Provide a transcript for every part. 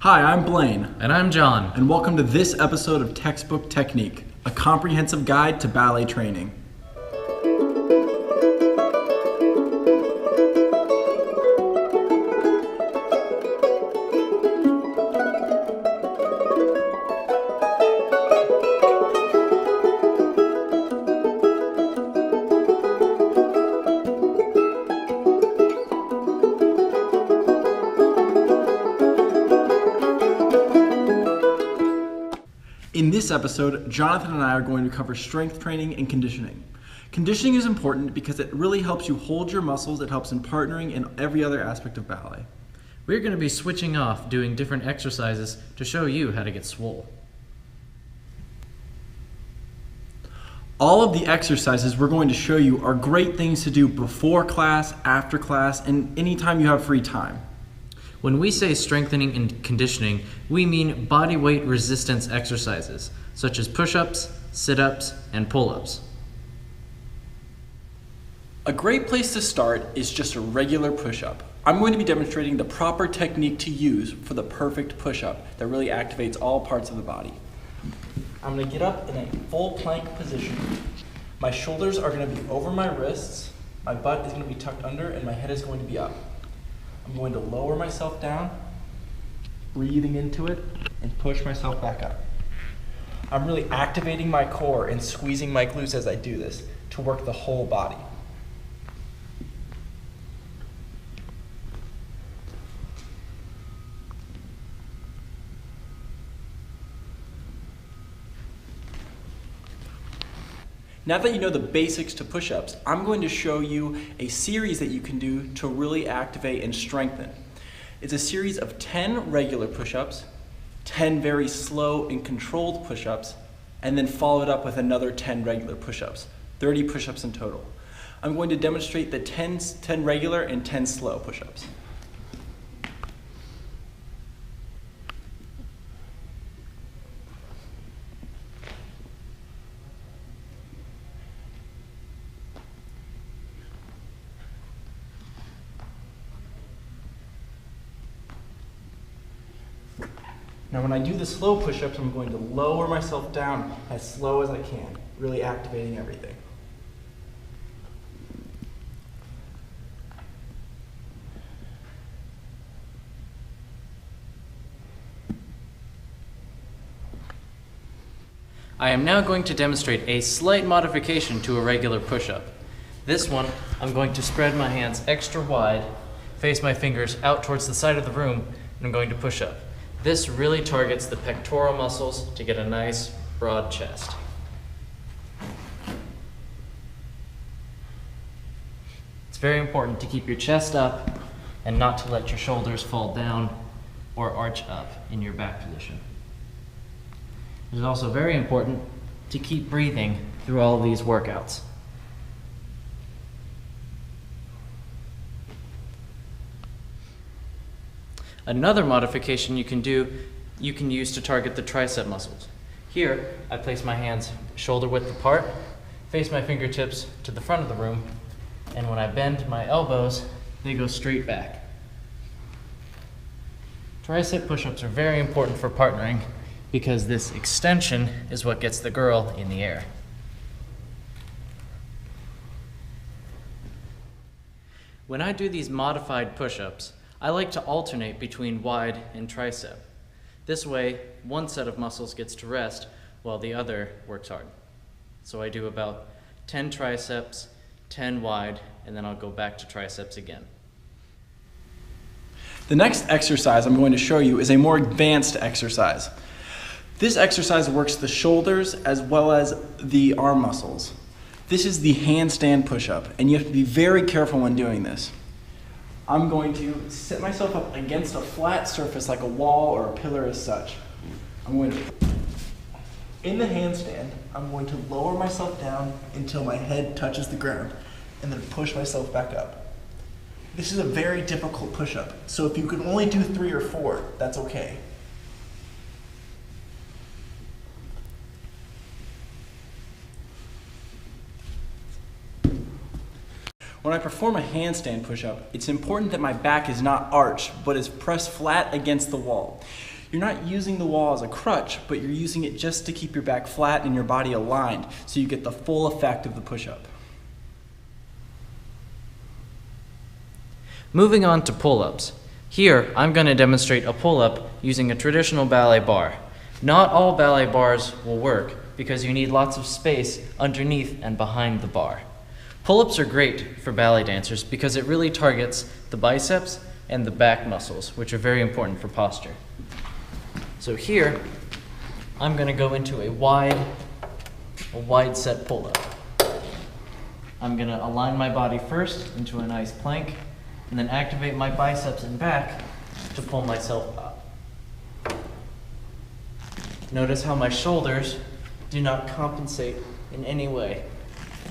Hi, I'm Blane. And I'm John. And welcome to this episode of Textbook Technique, a comprehensive guide to ballet training. In this episode, Jonathan and I are going to cover strength training and conditioning. Conditioning is important because it really helps you hold your muscles, it helps in partnering and every other aspect of ballet. We're going to be switching off doing different exercises to show you how to get swole. All of the exercises we're going to show you are great things to do before class, after class, and anytime you have free time. When we say strengthening and conditioning, we mean body weight resistance exercises, such as push-ups, sit-ups, and pull-ups. A great place to start is just a regular push-up. I'm going to be demonstrating the proper technique to use for the perfect push-up that really activates all parts of the body. I'm going to get up in a full plank position. My shoulders are going to be over my wrists, my butt is going to be tucked under, and my head is going to be up. I'm going to lower myself down, breathing into it, and push myself back up. I'm really activating my core and squeezing my glutes as I do this to work the whole body. Now that you know the basics to push-ups, I'm going to show you a series that you can do to really activate and strengthen. It's a series of 10 regular push-ups, 10 very slow and controlled push-ups, and then follow it up with another 10 regular push-ups, 30 push-ups in total. I'm going to demonstrate the 10 regular and 10 slow push-ups. Now when I do the slow push-ups, I'm going to lower myself down as slow as I can, really activating everything. I am now going to demonstrate a slight modification to a regular push-up. This one, I'm going to spread my hands extra wide, face my fingers out towards the side of the room, and I'm going to push up. This really targets the pectoral muscles to get a nice, broad chest. It's very important to keep your chest up and not to let your shoulders fall down or arch up in your back position. It is also very important to keep breathing through all of these workouts. Another modification you can use to target the tricep muscles. Here, I place my hands shoulder width apart, face my fingertips to the front of the room, and when I bend my elbows, they go straight back. Tricep push-ups are very important for partnering because this extension is what gets the girl in the air. When I do these modified push-ups, I like to alternate between wide and tricep. This way, one set of muscles gets to rest while the other works hard. So I do about 10 triceps, 10 wide, and then I'll go back to triceps again. The next exercise I'm going to show you is a more advanced exercise. This exercise works the shoulders as well as the arm muscles. This is the handstand push-up, and you have to be very careful when doing this. I'm going to sit myself up against a flat surface like a wall or a pillar as such. In the handstand, I'm going to lower myself down until my head touches the ground and then push myself back up. This is a very difficult push-up, so if you can only do 3 or 4, that's okay. When I perform a handstand push-up, it's important that my back is not arched, but is pressed flat against the wall. You're not using the wall as a crutch, but you're using it just to keep your back flat and your body aligned, so you get the full effect of the push-up. Moving on to pull-ups. Here, I'm going to demonstrate a pull-up using a traditional ballet bar. Not all ballet bars will work because you need lots of space underneath and behind the bar. Pull-ups are great for ballet dancers because it really targets the biceps and the back muscles, which are very important for posture. So here, I'm going to go into a wide set pull-up. I'm going to align my body first into a nice plank, and then activate my biceps and back to pull myself up. Notice how my shoulders do not compensate in any way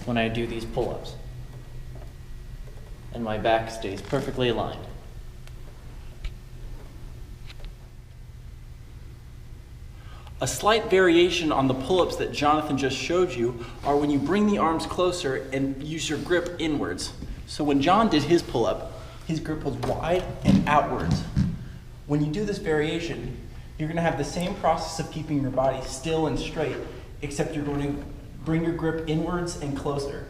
when I do these pull-ups. And my back stays perfectly aligned. A slight variation on the pull-ups that Jonathan just showed you are when you bring the arms closer and use your grip inwards. So when John did his pull-up, his grip was wide and outwards. When you do this variation, you're going to have the same process of keeping your body still and straight, except you're going to bring your grip inwards and closer.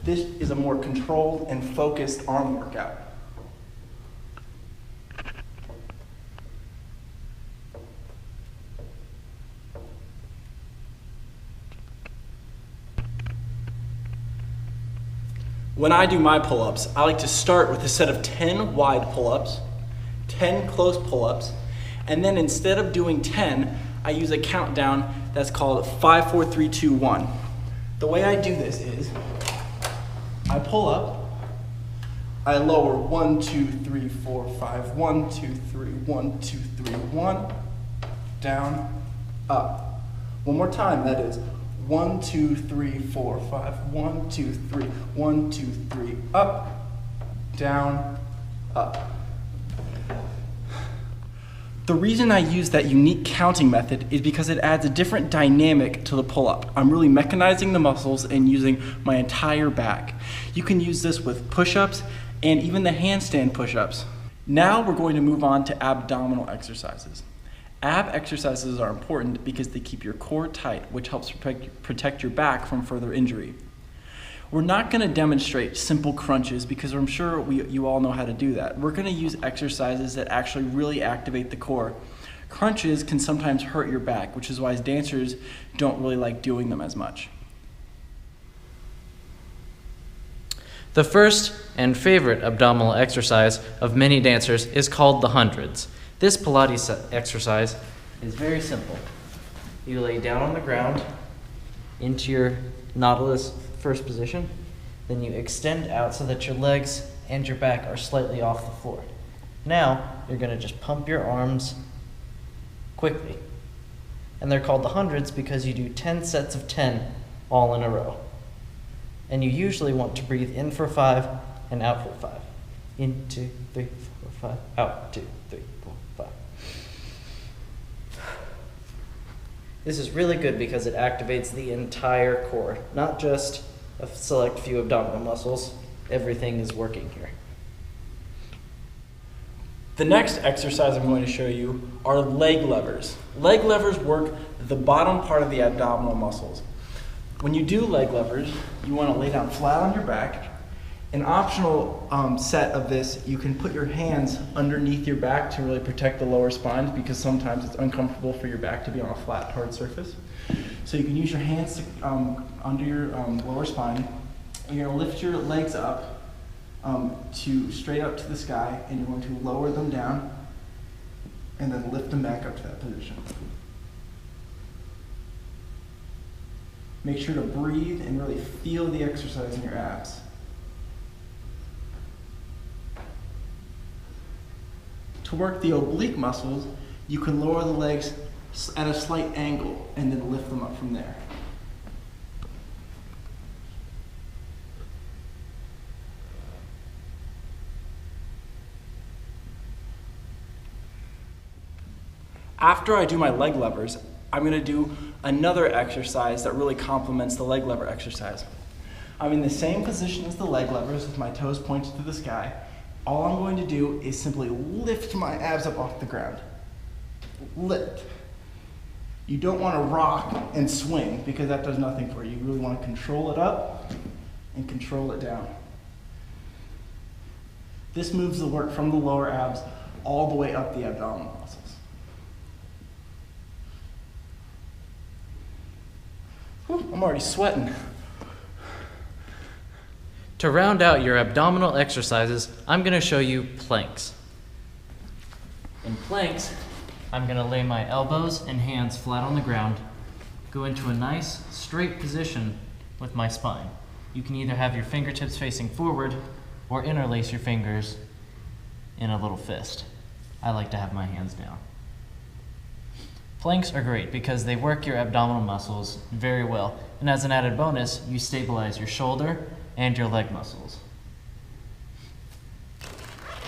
This is a more controlled and focused arm workout. When I do my pull-ups, I like to start with a set of 10 wide pull-ups, 10 close pull-ups, and then instead of doing 10, I use a countdown that's called 5, 4, 3, 2, 1. The way I do this is, I pull up, I lower 1, 2, 3, 4, 5, 1, 2, 3, 1, 2, 3, 1, down, up. One more time, that is 1, 2, 3, 4, 5, 1, 2, 3, 1, 2, 3, up, down, up. The reason I use that unique counting method is because it adds a different dynamic to the pull-up. I'm really mechanizing the muscles and using my entire back. You can use this with push-ups and even the handstand push-ups. Now we're going to move on to abdominal exercises. Ab exercises are important because they keep your core tight, which helps protect your back from further injury. We're not going to demonstrate simple crunches because I'm sure you all know how to do that. We're going to use exercises that actually really activate the core. Crunches can sometimes hurt your back, which is why dancers don't really like doing them as much. The first and favorite abdominal exercise of many dancers is called the hundreds. This Pilates exercise is very simple. You lay down on the ground into your Nautilus first position, then you extend out so that your legs and your back are slightly off the floor. Now, you're going to just pump your arms quickly. And they're called the hundreds because you do 10 sets of 10 all in a row. And you usually want to breathe in for 5 and out for 5. In, 2, 3, 4, 5, out, 2, 3, 4, 5. This is really good because it activates the entire core, not just a select few abdominal muscles. Everything is working here. The next exercise I'm going to show you are leg levers. Leg levers work the bottom part of the abdominal muscles. When you do leg levers, you want to lay down flat on your back. An optional set of this, you can put your hands underneath your back to really protect the lower spine because sometimes it's uncomfortable for your back to be on a flat, hard surface. So you can use your hands under your lower spine. And you're going to lift your legs up to straight up to the sky, and you're going to lower them down and then lift them back up to that position. Make sure to breathe and really feel the exercise in your abs. To work the oblique muscles, you can lower the legs at a slight angle and then lift them up from there. After I do my leg levers, I'm going to do another exercise that really complements the leg lever exercise. I'm in the same position as the leg levers with my toes pointed to the sky. All I'm going to do is simply lift my abs up off the ground. Lift. You don't want to rock and swing because that does nothing for you. You really want to control it up and control it down. This moves the work from the lower abs all the way up the abdominal muscles. Whew, I'm already sweating. To round out your abdominal exercises, I'm going to show you planks. In planks, I'm going to lay my elbows and hands flat on the ground, go into a nice straight position with my spine. You can either have your fingertips facing forward or interlace your fingers in a little fist. I like to have my hands down. Planks are great because they work your abdominal muscles very well, and as an added bonus, you stabilize your shoulder and your leg muscles.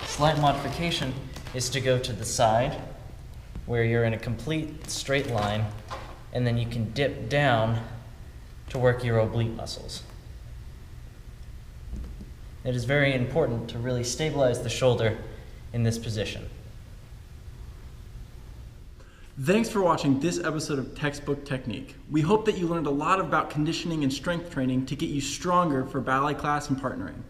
Slight modification is to go to the side where you're in a complete straight line, and then you can dip down to work your oblique muscles. It is very important to really stabilize the shoulder in this position. Thanks for watching this episode of Textbook Technique. We hope that you learned a lot about conditioning and strength training to get you stronger for ballet class and partnering.